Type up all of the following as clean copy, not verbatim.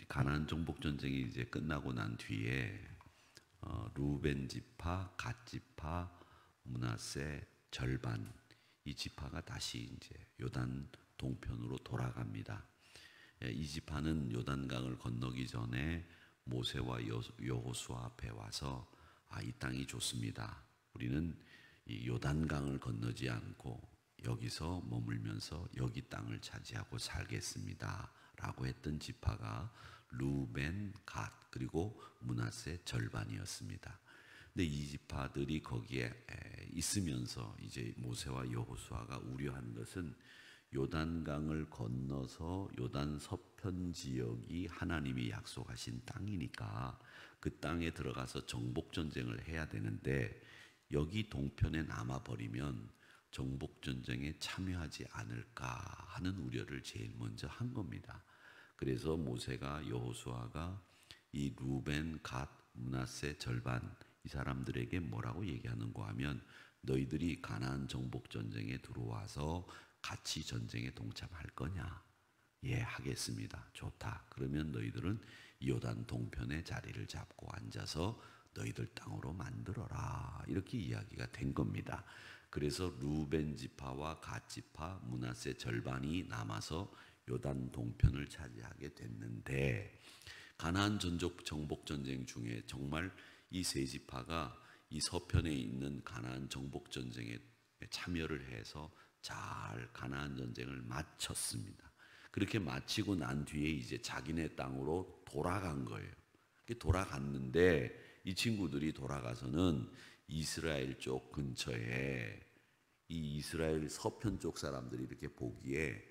가나안 정복 전쟁이 이제 끝나고 난 뒤에 루벤 지파, 갓 지파, 므낫세 절반 이 지파가 다시 이제 요단 동편으로 돌아갑니다. 이 지파는 요단강을 건너기 전에 모세와 여호수아 앞에 와서 이 땅이 좋습니다. 우리는 이 요단강을 건너지 않고 여기서 머물면서 여기 땅을 차지하고 살겠습니다 라고 했던 지파가 루벤, 갓 그리고 므낫세 절반이었습니다. 근데 이 지파들이 거기에 있으면서 이제 모세와 여호수아가 우려하는 것은 요단강을 건너서 요단 서편 지역이 하나님이 약속하신 땅이니까 그 땅에 들어가서 정복 전쟁을 해야 되는데 여기 동편에 남아 버리면 정복 전쟁에 참여하지 않을까 하는 우려를 제일 먼저 한 겁니다. 그래서 모세가 여호수아가 이 루벤, 갓, 므낫세 절반 이 사람들에게 뭐라고 얘기하는가 하면 너희들이 가나안 정복 전쟁에 들어와서 같이 전쟁에 동참할 거냐? 예, 하겠습니다. 좋다. 그러면 너희들은 요단 동편에 자리를 잡고 앉아서 너희들 땅으로 만들어라. 이렇게 이야기가 된 겁니다. 그래서 루벤 지파와 갓 지파, 므낫세 절반이 남아서 요단 동편을 차지하게 됐는데 가나안 정복 전쟁 중에 정말 이 세 지파가 이 서편에 있는 가나안 정복 전쟁에 참여를 해서 잘 가나안 전쟁을 마쳤습니다. 그렇게 마치고 난 뒤에 이제 자기네 땅으로 돌아간 거예요. 돌아갔는데 이 친구들이 돌아가서는 이스라엘 쪽 근처에 이 이스라엘 서편 쪽 사람들이 이렇게 보기에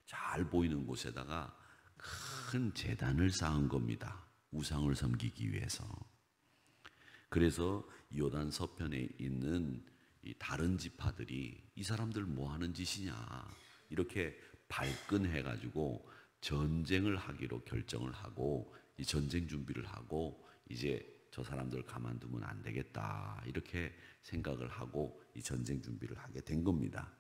잘 보이는 곳에다가 큰 제단을 쌓은 겁니다. 우상을 섬기기 위해서. 그래서 요단 서편에 있는 이 다른 지파들이 이 사람들 뭐 하는 짓이냐 이렇게 발끈해가지고 전쟁을 하기로 결정을 하고 이 전쟁 준비를 하고 이제 저 사람들 가만두면 안 되겠다 이렇게 생각을 하고 이 전쟁 준비를 하게 된 겁니다.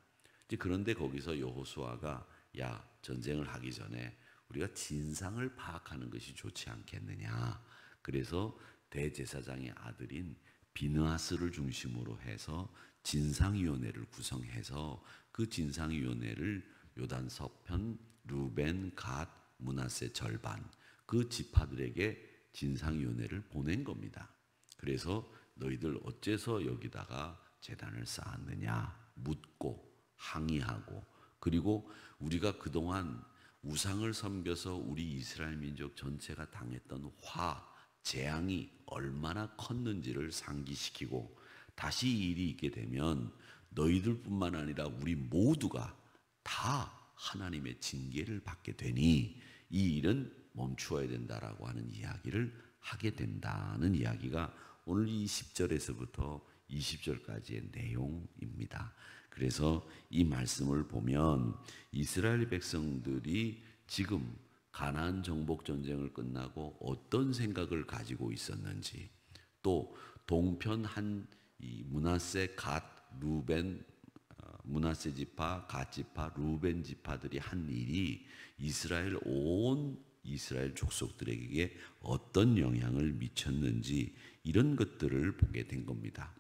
그런데 거기서 여호수아가 야 전쟁을 하기 전에 우리가 진상을 파악하는 것이 좋지 않겠느냐. 그래서 대제사장의 아들인 비느하스를 중심으로 해서 진상위원회를 구성해서 그 진상위원회를 요단 서편, 루벤, 갓, 므낫세 절반 그 지파들에게 진상위원회를 보낸 겁니다. 그래서 너희들 어째서 여기다가 제단을 쌓았느냐 묻고 항의하고 그리고 우리가 그동안 우상을 섬겨서 우리 이스라엘 민족 전체가 당했던 재앙이 얼마나 컸는지를 상기시키고 다시 이 일이 있게 되면 너희들뿐만 아니라 우리 모두가 다 하나님의 징계를 받게 되니 이 일은 멈추어야 된다라고 하는 이야기를 하게 된다는 이야기가 오늘 이 10절에서부터 20절까지의 내용입니다. 그래서 이 말씀을 보면 이스라엘 백성들이 지금 가나안 정복 전쟁을 끝나고 어떤 생각을 가지고 있었는지 또 동편 이 므낫세, 갓, 루벤, 므낫세 지파, 갓 지파, 루벤 지파들이 한 일이 온 이스라엘 족속들에게 어떤 영향을 미쳤는지 이런 것들을 보게 된 겁니다.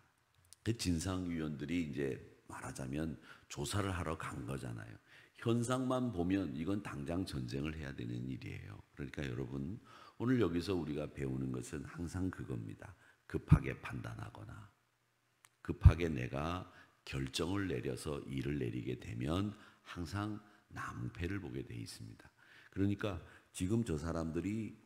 그 진상위원들이 이제 말하자면 조사를 하러 간 거잖아요. 현상만 보면 이건 당장 전쟁을 해야 되는 일이에요. 그러니까 여러분 오늘 여기서 우리가 배우는 것은 항상 그겁니다. 급하게 판단하거나 급하게 내가 결정을 내려서 일을 내리게 되면 항상 낭패를 보게 돼 있습니다. 그러니까 지금 저 사람들이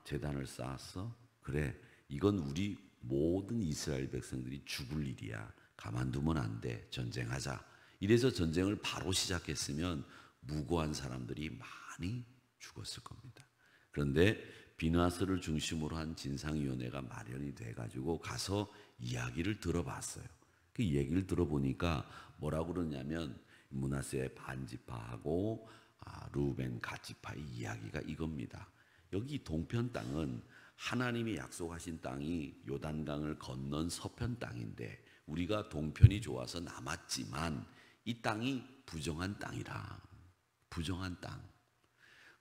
제단을 쌓았어? 그래 이건 우리 모든 이스라엘 백성들이 죽을 일이야. 가만두면 안 돼. 전쟁하자. 이래서 전쟁을 바로 시작했으면 무고한 사람들이 많이 죽었을 겁니다. 그런데 비느하스를 중심으로 한 진상위원회가 마련이 돼가지고 가서 이야기를 들어봤어요. 그 얘기를 들어보니까 뭐라고 그러냐면 므낫세 반지파하고 루벤 갓지파의 이야기가 이겁니다. 여기 동편 땅은 하나님이 약속하신 땅이 요단강을 건넌 서편 땅인데 우리가 동편이 좋아서 남았지만 이 땅이 부정한 땅이라. 부정한 땅.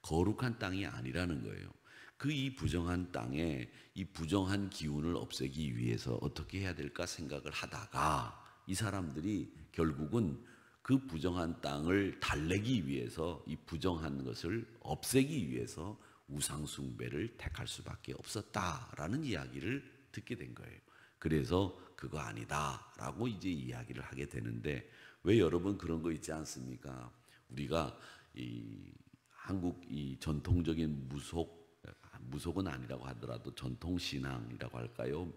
거룩한 땅이 아니라는 거예요. 그 이 부정한 땅에 이 부정한 기운을 없애기 위해서 어떻게 해야 될까 생각을 하다가 이 사람들이 결국은 그 부정한 땅을 달래기 위해서 이 부정한 것을 없애기 위해서 우상 숭배를 택할 수밖에 없었다라는 이야기를 듣게 된 거예요. 그래서 그거 아니다라고 이제 이야기를 하게 되는데, 왜 여러분 그런 거 있지 않습니까? 우리가 이 한국 이 전통적인 무속은 아니라고 하더라도 전통 신앙이라고 할까요?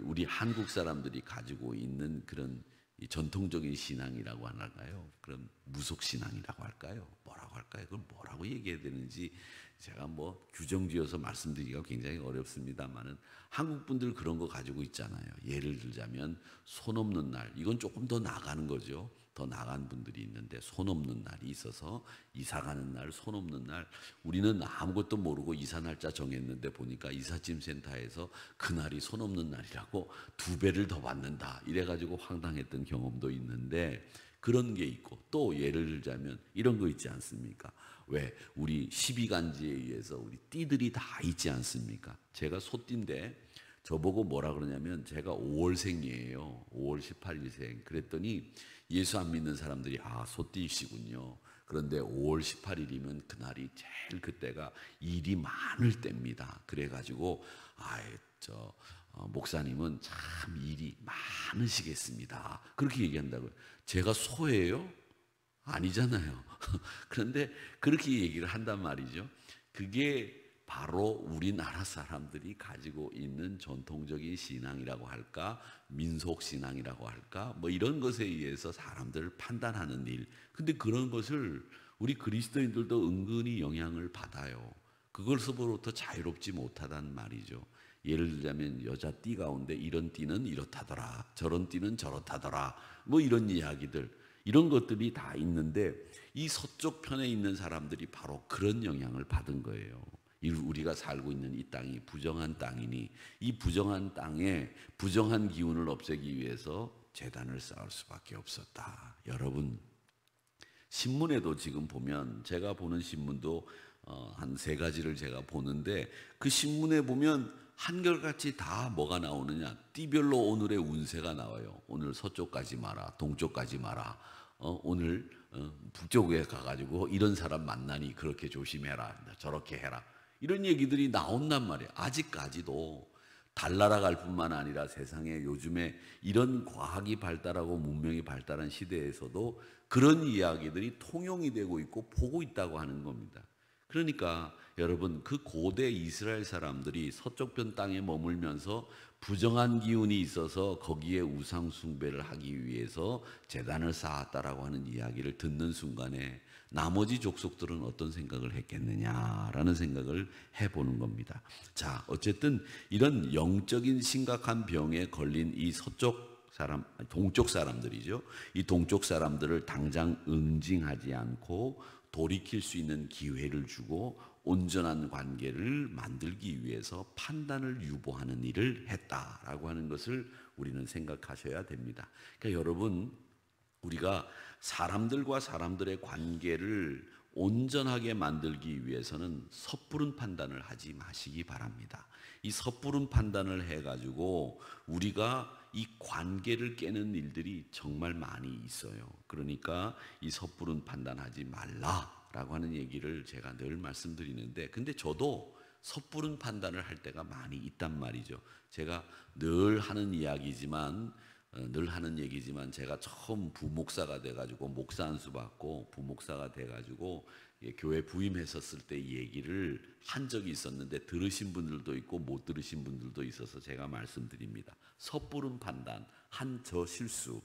우리 한국 사람들이 가지고 있는 그런 이 전통적인 신앙이라고 하나요? 그런 무속 신앙이라고 할까요? 뭐라고 할까요? 그걸 뭐라고 얘기해야 되는지 제가 뭐 규정지어서 말씀드리기가 굉장히 어렵습니다만은 한국 분들 그런 거 가지고 있잖아요. 예를 들자면 손 없는 날, 이건 조금 더 나가는 거죠. 더 나간 분들이 있는데 손 없는 날이 있어서 이사 가는 날, 손 없는 날, 우리는 아무것도 모르고 이사 날짜 정했는데 보니까 이삿짐 센터에서 그날이 손 없는 날이라고 2배를 더 받는다 이래가지고 황당했던 경험도 있는데, 그런 게 있고, 또 예를 들자면 이런 거 있지 않습니까? 왜 우리 12간지에 의해서 우리 띠들이 다 있지 않습니까? 제가 소띠인데 저보고 뭐라 그러냐면, 제가 5월생이에요. 5월 18일생. 그랬더니 예수 안 믿는 사람들이 소띠이시군요. 그런데 5월 18일이면 그날이 제일 그때가 일이 많을 때입니다. 그래가지고 목사님은 참 일이 많으시겠습니다. 그렇게 얘기한다고요. 제가 소예요? 아니잖아요. 그런데 그렇게 얘기를 한단 말이죠. 그게 바로 우리나라 사람들이 가지고 있는 전통적인 신앙이라고 할까, 민속 신앙이라고 할까, 뭐 이런 것에 의해서 사람들을 판단하는 일. 근데 그런 것을 우리 그리스도인들도 은근히 영향을 받아요. 그것으로부터 자유롭지 못하단 말이죠. 예를 들자면 여자 띠 가운데 이런 띠는 이렇다더라, 저런 띠는 저렇다더라, 뭐 이런 이야기들, 이런 것들이 다 있는데, 이 서쪽 편에 있는 사람들이 바로 그런 영향을 받은 거예요. 우리가 살고 있는 이 땅이 부정한 땅이니 이 부정한 땅에 부정한 기운을 없애기 위해서 제단을 쌓을 수밖에 없었다. 여러분, 신문에도 지금 보면, 제가 보는 신문도 한 3가지를 제가 보는데, 그 신문에 보면 한결같이 다 뭐가 나오느냐, 띠별로 오늘의 운세가 나와요. 오늘 서쪽 가지 마라, 동쪽 가지 마라, 오늘 북쪽에 가가지고 이런 사람 만나니 그렇게 조심해라, 저렇게 해라, 이런 얘기들이 나온단 말이에요. 아직까지도 달나라 갈 뿐만 아니라 세상에 요즘에 이런 과학이 발달하고 문명이 발달한 시대에서도 그런 이야기들이 통용이 되고 있고 보고 있다고 하는 겁니다. 그러니까 여러분, 그 고대 이스라엘 사람들이 서쪽편 땅에 머물면서 부정한 기운이 있어서 거기에 우상 숭배를 하기 위해서 제단을 쌓았다라고 하는 이야기를 듣는 순간에 나머지 족속들은 어떤 생각을 했겠느냐라는 생각을 해보는 겁니다. 자, 어쨌든 이런 영적인 심각한 병에 걸린 이 동쪽 사람들이죠. 이 동쪽 사람들을 당장 응징하지 않고 돌이킬 수 있는 기회를 주고 온전한 관계를 만들기 위해서 판단을 유보하는 일을 했다라고 하는 것을 우리는 생각하셔야 됩니다. 그러니까 여러분, 우리가 사람들과 사람들의 관계를 온전하게 만들기 위해서는 섣부른 판단을 하지 마시기 바랍니다. 이 섣부른 판단을 해가지고 우리가 이 관계를 깨는 일들이 정말 많이 있어요. 그러니까 이 섣부른 판단하지 말라라고 하는 얘기를 제가 늘 말씀드리는데, 근데 저도 섣부른 판단을 할 때가 많이 있단 말이죠. 제가 늘 하는 얘기지만 제가 처음 부목사가 돼가지고 목사 안수 받고 부목사가 돼가지고 교회 부임했었을 때 얘기를 한 적이 있었는데, 들으신 분들도 있고 못 들으신 분들도 있어서 제가 말씀드립니다. 섣부른 판단, 한 저 실수.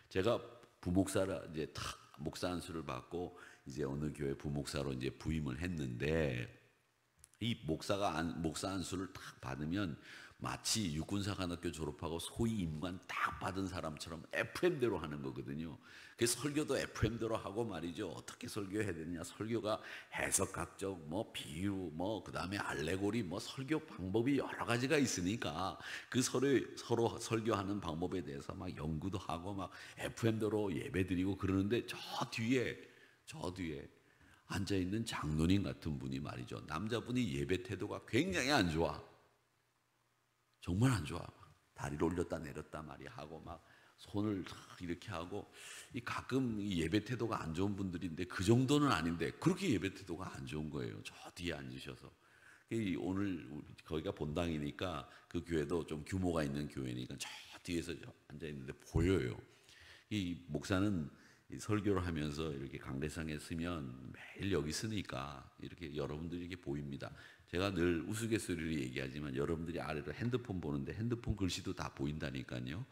제가 부목사라 이제 탁 목사 안수를 받고 이제 어느 교회 부목사로 이제 부임을 했는데, 이 목사 안수를 딱 받으면 마치 육군사관학교 졸업하고 소위 임관 딱 받은 사람처럼 FM대로 하는 거거든요. 그래서 설교도 FM대로 하고 말이죠. 어떻게 설교해야 되느냐, 설교가 해석학적, 비유, 그다음에 알레고리, 설교 방법이 여러 가지가 있으니까 그 서로 설교하는 방법에 대해서 막 연구도 하고 막 FM대로 예배드리고 그러는데, 저 뒤에 앉아있는 장로님 같은 분이 말이죠. 남자분이 예배 태도가 굉장히 안 좋아. 정말 안 좋아. 다리를 올렸다 내렸다 말이 하고 막 손을 이렇게 하고 가끔 예배 태도가 안 좋은 분들인데 그 정도는 아닌데 그렇게 예배 태도가 안 좋은 거예요. 저 뒤에 앉으셔서. 오늘 거기가 본당이니까 그 교회도 좀 규모가 있는 교회니까 저 뒤에서 앉아 있는데 보여요. 이 목사는 설교를 하면서 이렇게 강대상에 서면 매일 여기 서니까 이렇게 여러분들이 이렇게 보입니다. 제가 늘 우스갯소리로 얘기하지만 여러분들이 아래로 핸드폰 보는데 핸드폰 글씨도 다 보인다니까요.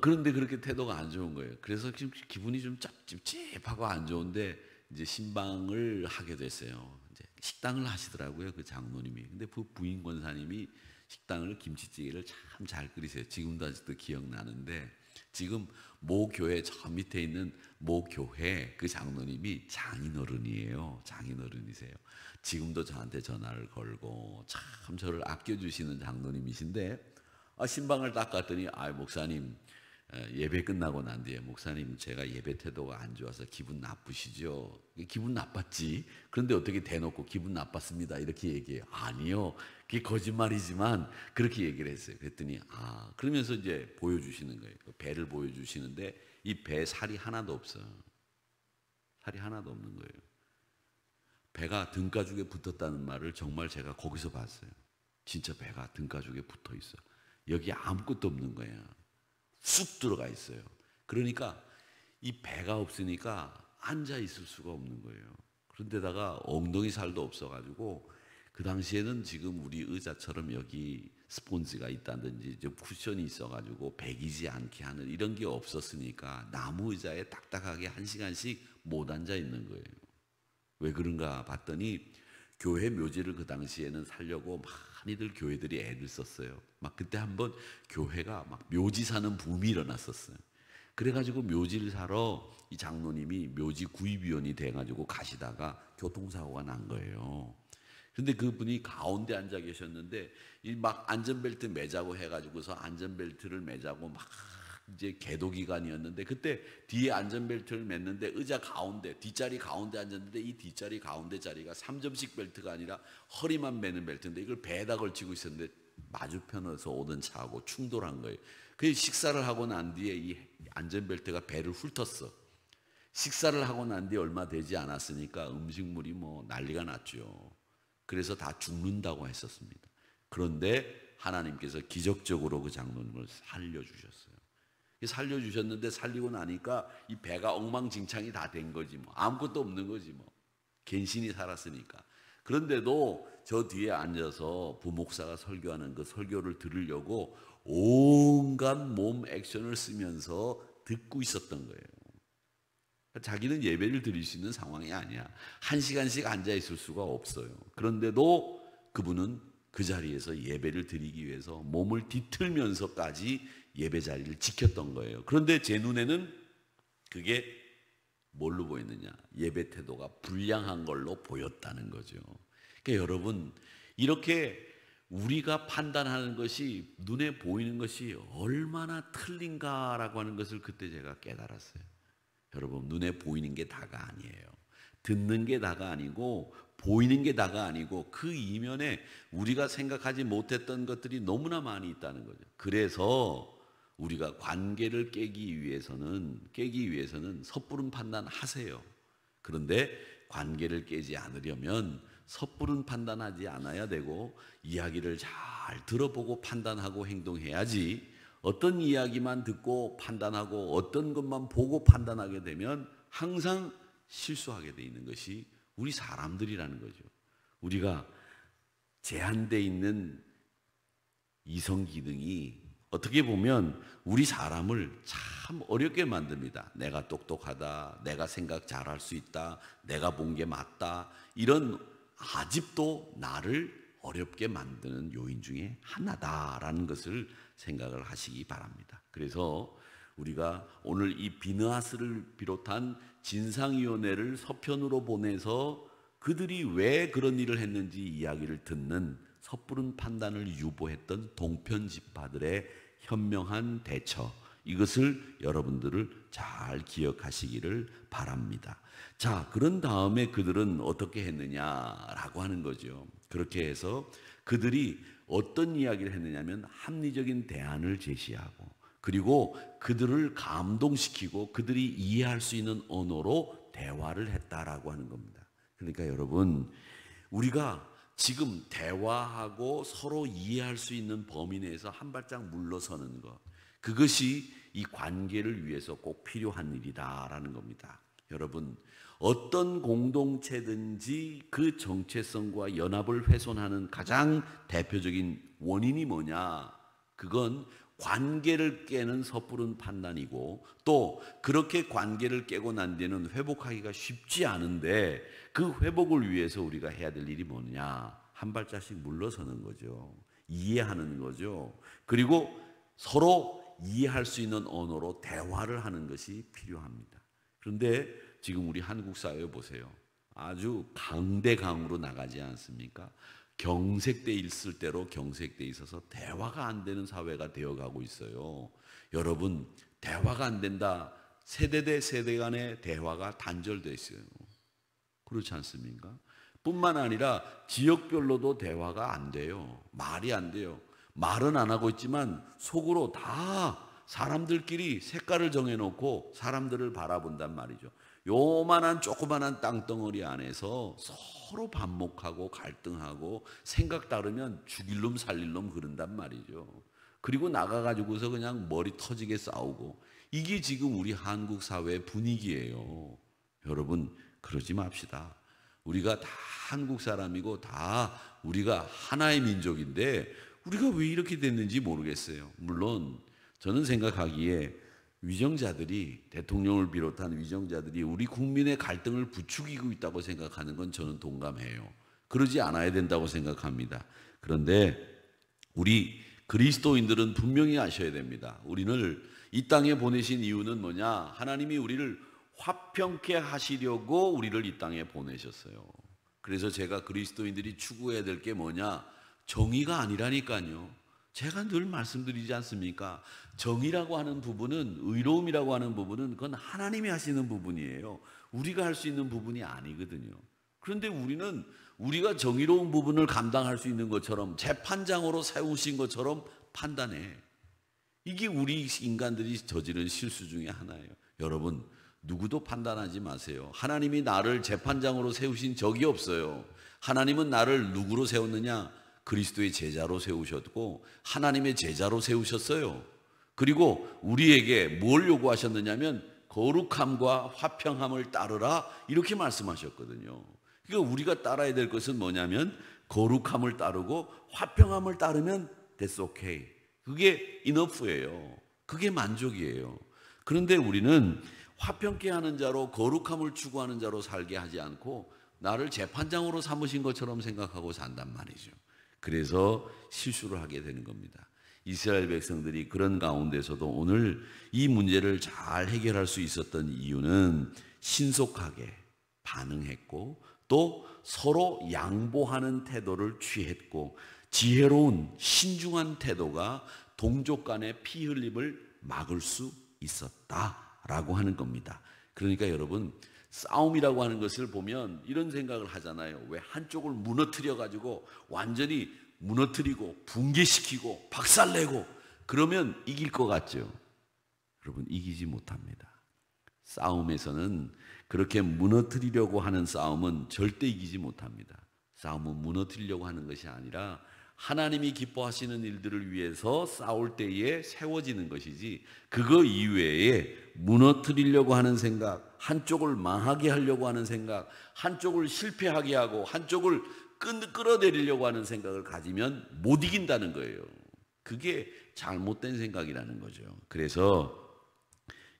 그런데 그렇게 태도가 안 좋은 거예요. 그래서 지금 기분이 좀 찝찝하고 안 좋은데 이제 신방을 하게 됐어요. 이제 식당을 하시더라고요, 그 장로님이. 근데 그 부인 권사님이 식당을 김치찌개를 참 잘 끓이세요. 지금도 아직도 기억나는데 지금 모 교회 저 밑에 있는 모 교회 그 장로님이 장인어른이에요. 장인어른이세요. 지금도 저한테 전화를 걸고 참 저를 아껴주시는 장로님이신데 신방을 딱 갔더니 목사님 예배 끝나고 난 뒤에 목사님 제가 예배 태도가 안 좋아서 기분 나쁘시죠? 기분 나빴지. 그런데 어떻게 대놓고 기분 나빴습니다 이렇게 얘기해요. 아니요. 그게 거짓말이지만 그렇게 얘기를 했어요. 그랬더니 그러면서 이제 보여주시는 거예요. 배를 보여주시는데 이 배에 살이 하나도 없어요. 살이 하나도 없는 거예요. 배가 등가죽에 붙었다는 말을 정말 제가 거기서 봤어요. 진짜 배가 등가죽에 붙어 있어. 여기 아무것도 없는 거예요. 쑥 들어가 있어요. 그러니까 이 배가 없으니까 앉아 있을 수가 없는 거예요. 그런데다가 엉덩이 살도 없어가지고 그 당시에는 지금 우리 의자처럼 여기 스폰지가 있다든지 좀 쿠션이 있어가지고 배기지 않게 하는 이런 게 없었으니까 나무 의자에 딱딱하게 1시간씩 못 앉아 있는 거예요. 왜 그런가 봤더니 교회 묘지를 그 당시에는 살려고 많이들 교회들이 애를 썼어요. 막 그때 한번 교회가 막 묘지 사는 붐이 일어났었어요. 그래가지고 묘지를 사러 이 장로님이 묘지 구입위원이 돼가지고 가시다가 교통사고가 난 거예요. 근데 그분이 가운데 앉아 계셨는데 막 안전벨트 매자고 해가지고서 안전벨트를 매자고 막 이제 계도 기간이었는데 그때 뒤에 안전벨트를 맸는데 의자 가운데 뒷자리 가운데 앉았는데 이 뒷자리 가운데 자리가 3점식 벨트가 아니라 허리만 매는 벨트인데 이걸 배에다 걸치고 있었는데 마주편에서 오던 차하고 충돌한 거예요. 그 식사를 하고 난 뒤에 이 안전벨트가 배를 훑었어. 식사를 하고 난 뒤에 얼마 되지 않았으니까 음식물이 뭐 난리가 났죠. 그래서 다 죽는다고 했었습니다. 그런데 하나님께서 기적적으로 그 장로님을 살려주셨어요. 살려주셨는데 살리고 나니까 이 배가 엉망진창이 다 된 거지 뭐. 아무것도 없는 거지 뭐. 괜신이 살았으니까. 그런데도 저 뒤에 앉아서 부목사가 설교하는 그 설교를 들으려고 온갖 몸 액션을 쓰면서 듣고 있었던 거예요. 자기는 예배를 드릴 수 있는 상황이 아니야. 1시간씩 앉아 있을 수가 없어요. 그런데도 그분은 그 자리에서 예배를 드리기 위해서 몸을 뒤틀면서까지 예배 자리를 지켰던 거예요. 그런데 제 눈에는 그게 뭘로 보였느냐? 예배 태도가 불량한 걸로 보였다는 거죠. 그러니까 여러분, 이렇게 우리가 판단하는 것이 눈에 보이는 것이 얼마나 틀린가라고 하는 것을 그때 제가 깨달았어요. 여러분, 눈에 보이는 게 다가 아니에요. 듣는 게 다가 아니고 보이는 게 다가 아니고 그 이면에 우리가 생각하지 못했던 것들이 너무나 많이 있다는 거죠. 그래서 우리가 관계를 깨기 위해서는 섣부른 판단하세요. 그런데 관계를 깨지 않으려면 섣부른 판단하지 않아야 되고 이야기를 잘 들어보고 판단하고 행동해야지 어떤 이야기만 듣고 판단하고 어떤 것만 보고 판단하게 되면 항상 실수하게 돼 있는 것이 우리 사람들이라는 거죠. 우리가 제한되어 있는 이성 기능이 어떻게 보면 우리 사람을 참 어렵게 만듭니다. 내가 똑똑하다, 내가 생각 잘할 수 있다, 내가 본 게 맞다, 이런 아집도 나를 어렵게 만드는 요인 중에 하나다라는 것을 생각을 하시기 바랍니다. 그래서 우리가 오늘 이 비느하스를 비롯한 진상위원회를 서편으로 보내서 그들이 왜 그런 일을 했는지 이야기를 듣는 섣부른 판단을 유보했던 동편 지파들의 현명한 대처, 이것을 여러분들을 잘 기억하시기를 바랍니다. 자, 그런 다음에 그들은 어떻게 했느냐라고 하는 거죠. 그렇게 해서 그들이 어떤 이야기를 했느냐면 합리적인 대안을 제시하고, 그리고 그들을 감동시키고 그들이 이해할 수 있는 언어로 대화를 했다라고 하는 겁니다. 그러니까 여러분, 우리가 지금 대화하고 서로 이해할 수 있는 범위 내에서 한 발짝 물러서는 것, 그것이 이 관계를 위해서 꼭 필요한 일이다라는 겁니다. 여러분, 어떤 공동체든지 그 정체성과 연합을 훼손하는 가장 대표적인 원인이 뭐냐? 그건 관계를 깨는 섣부른 판단이고, 또 그렇게 관계를 깨고 난 뒤에는 회복하기가 쉽지 않은데, 그 회복을 위해서 우리가 해야 될 일이 뭐냐? 한 발짝씩 물러서는 거죠. 이해하는 거죠. 그리고 서로 이해할 수 있는 언어로 대화를 하는 것이 필요합니다. 그런데 지금 우리 한국 사회 보세요. 아주 강대강으로 나가지 않습니까? 경색돼 있을 대로 경색돼 있어서 대화가 안 되는 사회가 되어가고 있어요. 여러분, 대화가 안 된다. 세대 대 세대 간의 대화가 단절돼 있어요. 그렇지 않습니까? 뿐만 아니라 지역별로도 대화가 안 돼요. 말이 안 돼요. 말은 안 하고 있지만 속으로 다 사람들끼리 색깔을 정해놓고 사람들을 바라본단 말이죠. 요만한 조그만한 땅덩어리 안에서 서로 반목하고 갈등하고 생각 다르면 죽일 놈 살릴 놈 그런단 말이죠. 그리고 나가가지고서 그냥 머리 터지게 싸우고, 이게 지금 우리 한국 사회의 분위기예요. 여러분, 그러지 맙시다. 우리가 다 한국 사람이고 다 우리가 하나의 민족인데 우리가 왜 이렇게 됐는지 모르겠어요. 물론 저는 생각하기에 위정자들이, 대통령을 비롯한 위정자들이 우리 국민의 갈등을 부추기고 있다고 생각하는 건 저는 동감해요. 그러지 않아야 된다고 생각합니다. 그런데 우리 그리스도인들은 분명히 아셔야 됩니다. 우리를 이 땅에 보내신 이유는 뭐냐? 하나님이 우리를 화평케 하시려고 우리를 이 땅에 보내셨어요. 그래서 제가 그리스도인들이 추구해야 될 게 뭐냐? 정의가 아니라니까요. 제가 늘 말씀드리지 않습니까? 정의라고 하는 부분은, 의로움이라고 하는 부분은 그건 하나님이 하시는 부분이에요. 우리가 할 수 있는 부분이 아니거든요. 그런데 우리는 우리가 정의로운 부분을 감당할 수 있는 것처럼, 재판장으로 세우신 것처럼 판단해. 이게 우리 인간들이 저지른 실수 중에 하나예요. 여러분, 누구도 판단하지 마세요. 하나님이 나를 재판장으로 세우신 적이 없어요. 하나님은 나를 누구로 세웠느냐? 그리스도의 제자로 세우셨고 하나님의 제자로 세우셨어요. 그리고 우리에게 뭘 요구하셨느냐면 거룩함과 화평함을 따르라, 이렇게 말씀하셨거든요. 그러니까 우리가 따라야 될 것은 뭐냐면 거룩함을 따르고 화평함을 따르면 that's okay. 그게 enough예요. 그게 만족이에요. 그런데 우리는 화평케 하는 자로, 거룩함을 추구하는 자로 살게 하지 않고 나를 재판장으로 삼으신 것처럼 생각하고 산단 말이죠. 그래서 실수를 하게 되는 겁니다. 이스라엘 백성들이 그런 가운데서도 오늘 이 문제를 잘 해결할 수 있었던 이유는 신속하게 반응했고, 또 서로 양보하는 태도를 취했고, 지혜로운 신중한 태도가 동족 간의 피 흘림을 막을 수 있었다라고 하는 겁니다. 그러니까 여러분, 싸움이라고 하는 것을 보면 이런 생각을 하잖아요. 왜 한쪽을 무너뜨려 가지고 완전히 무너뜨리고 붕괴시키고 박살내고 그러면 이길 것 같죠? 여러분, 이기지 못합니다. 싸움에서는 그렇게 무너뜨리려고 하는 싸움은 절대 이기지 못합니다. 싸움은 무너뜨리려고 하는 것이 아니라 하나님이 기뻐하시는 일들을 위해서 싸울 때에 세워지는 것이지, 그거 이외에 무너뜨리려고 하는 생각, 한쪽을 망하게 하려고 하는 생각, 한쪽을 실패하게 하고 한쪽을 끌어내리려고 하는 생각을 가지면 못 이긴다는 거예요. 그게 잘못된 생각이라는 거죠. 그래서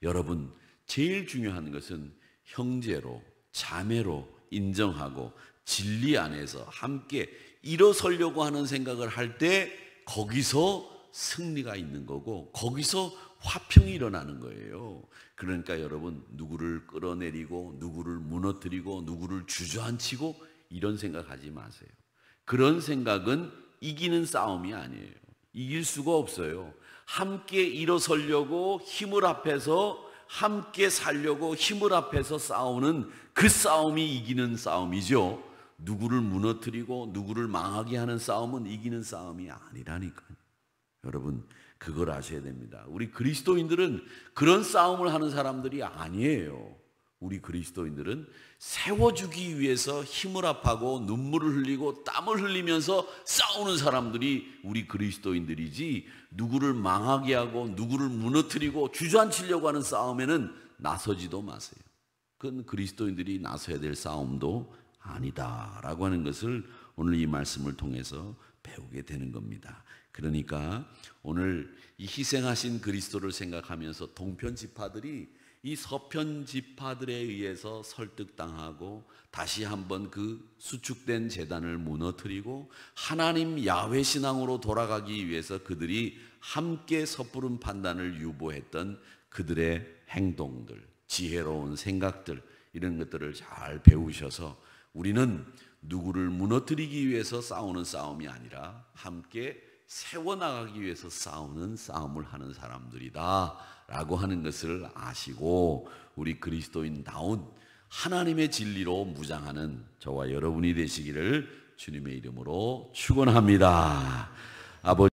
여러분, 제일 중요한 것은 형제로, 자매로 인정하고 진리 안에서 함께 일어서려고 하는 생각을 할 때 거기서 승리가 있는 거고, 거기서 화평이 일어나는 거예요. 그러니까 여러분, 누구를 끌어내리고 누구를 무너뜨리고 누구를 주저앉히고 이런 생각하지 마세요. 그런 생각은 이기는 싸움이 아니에요. 이길 수가 없어요. 함께 일어서려고 힘을 합해서 함께 살려고 힘을 합해서 싸우는 그 싸움이 이기는 싸움이죠. 누구를 무너뜨리고 누구를 망하게 하는 싸움은 이기는 싸움이 아니라니까요. 여러분 그걸 아셔야 됩니다. 우리 그리스도인들은 그런 싸움을 하는 사람들이 아니에요. 우리 그리스도인들은 세워주기 위해서 힘을 합하고 눈물을 흘리고 땀을 흘리면서 싸우는 사람들이 우리 그리스도인들이지, 누구를 망하게 하고 누구를 무너뜨리고 주저앉히려고 하는 싸움에는 나서지도 마세요. 그건 그리스도인들이 나서야 될 싸움도 아니다라고 하는 것을 오늘 이 말씀을 통해서 배우게 되는 겁니다. 그러니까 오늘 이 희생하신 그리스도를 생각하면서 동편 지파들이 이 서편 지파들에 의해서 설득당하고 다시 한번 그 수축된 제단을 무너뜨리고 하나님 야훼 신앙으로 돌아가기 위해서 그들이 함께 섣부른 판단을 유보했던 그들의 행동들, 지혜로운 생각들, 이런 것들을 잘 배우셔서 우리는 누구를 무너뜨리기 위해서 싸우는 싸움이 아니라 함께 세워나가기 위해서 싸우는 싸움을 하는 사람들이다 라고 하는 것을 아시고 우리 그리스도인다운 하나님의 진리로 무장하는 저와 여러분이 되시기를 주님의 이름으로 축원합니다. 아버지